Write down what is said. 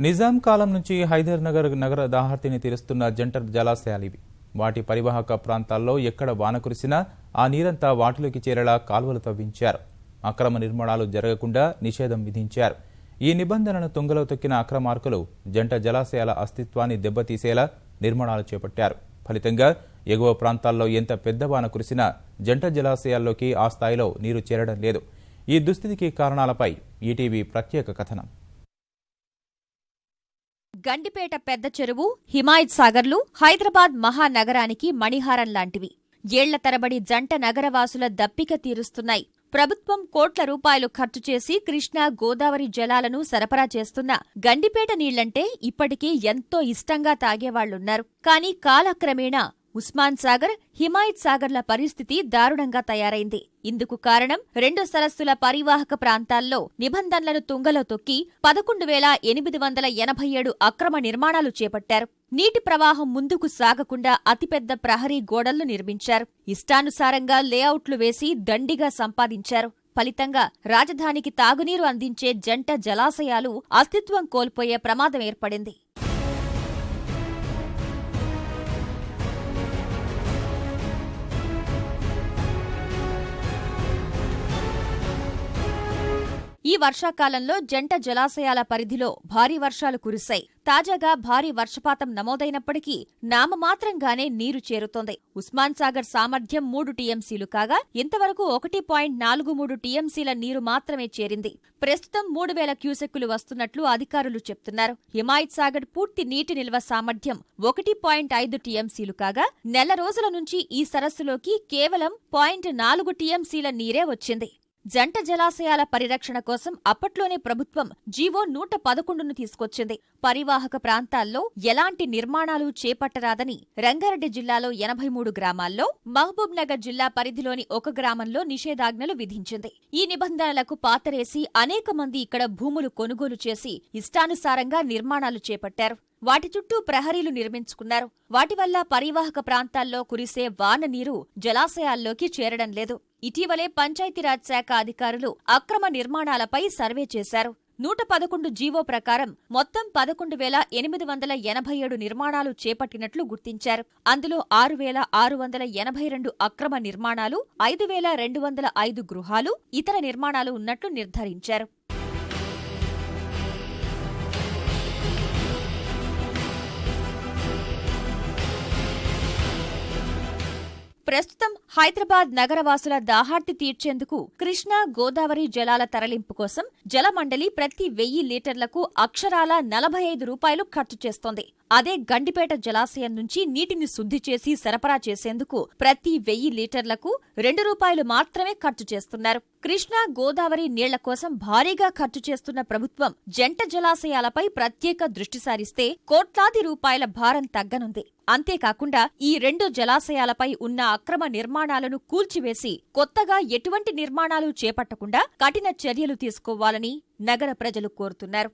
నిజాం కాలం నుంచి హైదర్ నగర దాహర్తిని తీరుస్తున్న జంట జలాశయాలివి. వాటి పరివాహక ప్రాంతాల్లో ఎక్కడ వాన కురిసినా ఆ నీరంతా వాటిలోకి చేరేలా కాల్వలు తవ్వించారు. అక్రమ నిర్మాణాలు జరగకుండా నిషేధం విధించారు. ఈ నిబంధనలను తుంగలో తొక్కిన అక్రమార్కులు జంట జలాశయాల అస్తిత్వాన్ని దెబ్బతీసేలా నిర్మాణాలు చేపట్టారు. ఫలితంగా ఎగువ ప్రాంతాల్లో ఎంత పెద్ద వాన కురిసినా జంట జలాశయాల్లోకి ఆ స్థాయిలో నీరు చేరడం లేదు. ఈ దుస్థితికి కారణాలపై ఈటీవీ ప్రత్యేక కథనం. గండిపేట పెద్ద చెరువు, హిమాయత్ సాగర్లు హైదరాబాద్ మహానగరానికి మణిహారం లాంటివి. ఏళ్ల తరబడి జంట నగరవాసుల దప్పిక తీరుస్తున్నాయి. ప్రభుత్వం కోట్ల రూపాయలు ఖర్చు చేసి కృష్ణా, గోదావరి జలాలను సరఫరా చేస్తున్న గండిపేట నీళ్లంటే ఇప్పటికీ ఎంతో ఇష్టంగా తాగేవాళ్లున్నారు. కానీ కాలక్రమేణా ఉస్మాన్ సాగర్, హిమాయత్ సాగర్ల పరిస్థితి దారుణంగా తయారైంది. ఇందుకు కారణం రెండు సరస్సుల పరివాహక ప్రాంతాల్లో నిబంధనలను తుంగలో తొక్కి 11,887 అక్రమ నిర్మాణాలు చేపట్టారు. నీటి ప్రవాహం ముందుకు సాగకుండా అతిపెద్ద ప్రహరీ గోడళ్లు నిర్మించారు. ఇష్టానుసారంగా లేఅవుట్లు వేసి దండిగా సంపాదించారు. ఫలితంగా రాజధానికి తాగునీరు అందించే జంట జలాశయాలు అస్తిత్వం కోల్పోయే ప్రమాదం ఏర్పడింది. ఈ వర్షాకాలంలో జంట జలాశయాల పరిధిలో భారీ వర్షాలు కురిశాయి. తాజాగా భారీ వర్షపాతం నమోదైనప్పటికీ నామమాత్రంగానే నీరు చేరుతోంది. ఉస్మాన్ సాగర్ సామర్థ్యం 3 టీఎంసీలు కాగా ఇంతవరకు 1.43 టీఎంసీల నీరు మాత్రమే చేరింది. ప్రస్తుతం 3,000 క్యూసెక్కులు వస్తున్నట్లు అధికారులు చెప్తున్నారు. హిమాయత్ సాగర్ పూర్తి నీటి నిల్వ సామర్థ్యం 1.5 టీఎంసీలు కాగా నెల రోజుల నుంచి ఈ సరస్సులోకి కేవలం 0.4 టీఎంసీల నీరే వచ్చింది. జంట జలాశయాల పరిరక్షణ కోసం అప్పట్లోనే ప్రభుత్వం జీవో 111ను తీసుకొచ్చింది. పరివాహక ప్రాంతాల్లో ఎలాంటి నిర్మాణాలు చేపట్టరాదని రంగారెడ్డి జిల్లాలో 83 గ్రామాల్లో, మహబూబ్ నగర్ జిల్లా పరిధిలోని ఒక గ్రామంలో నిషేధాజ్ఞలు విధించింది. ఈ నిబంధనలకు పాతరేసి అనేక మంది ఇక్కడ భూములు కొనుగోలు చేసి ఇష్టానుసారంగా నిర్మాణాలు చేపట్టారు. వాటి చుట్టూ ప్రహరీలు నిర్మించుకున్నారు. వాటి వల్ల పరివాహక ప్రాంతాల్లో కురిసే వాన నీరు జలాశయాల్లోకి చేరడం లేదు. ఇటీవలే పంచాయతీరాజ్ శాఖ అధికారులు అక్రమ నిర్మాణాలపై సర్వే చేశారు. 111 జీవో ప్రకారం మొత్తం 11,887 నిర్మాణాలు చేపట్టినట్లు గుర్తించారు. అందులో 6,682 అక్రమ నిర్మాణాలు, 5,205 గృహాలు, ఇతర నిర్మాణాలు ఉన్నట్లు నిర్ధారించారు. ప్రస్తుతం హైదరాబాద్ నగరవాసుల దాహార్తి తీర్చేందుకు కృష్ణా, గోదావరి జలాల తరలింపు కోసం జలమండలి ప్రతి 1000 లీటర్లకు అక్షరాల 45 రూపాయలు ఖర్చు చేస్తోంది. అదే గండిపేట జలాశయం నుంచి నీటిని శుద్ధి చేసి సరఫరా చేసేందుకు ప్రతి 1000 లీటర్లకు 2 రూపాయలు మాత్రమే ఖర్చు చేస్తున్నారు. కృష్ణా, గోదావరి నీళ్ల కోసం భారీగా ఖర్చు చేస్తున్న ప్రభుత్వం జంట జలాశయాలపై ప్రత్యేక దృష్టి సారిస్తే కోట్లాది రూపాయల భారం తగ్గనుంది. అంతేకాకుండా ఈ రెండు జలాశయాలపై ఉన్న అక్రమ నిర్మాణాలను కూల్చివేసి కొత్తగా ఎటువంటి నిర్మాణాలు చేపట్టకుండా కఠిన చర్యలు తీసుకోవాలని నగర ప్రజలు కోరుతున్నారు.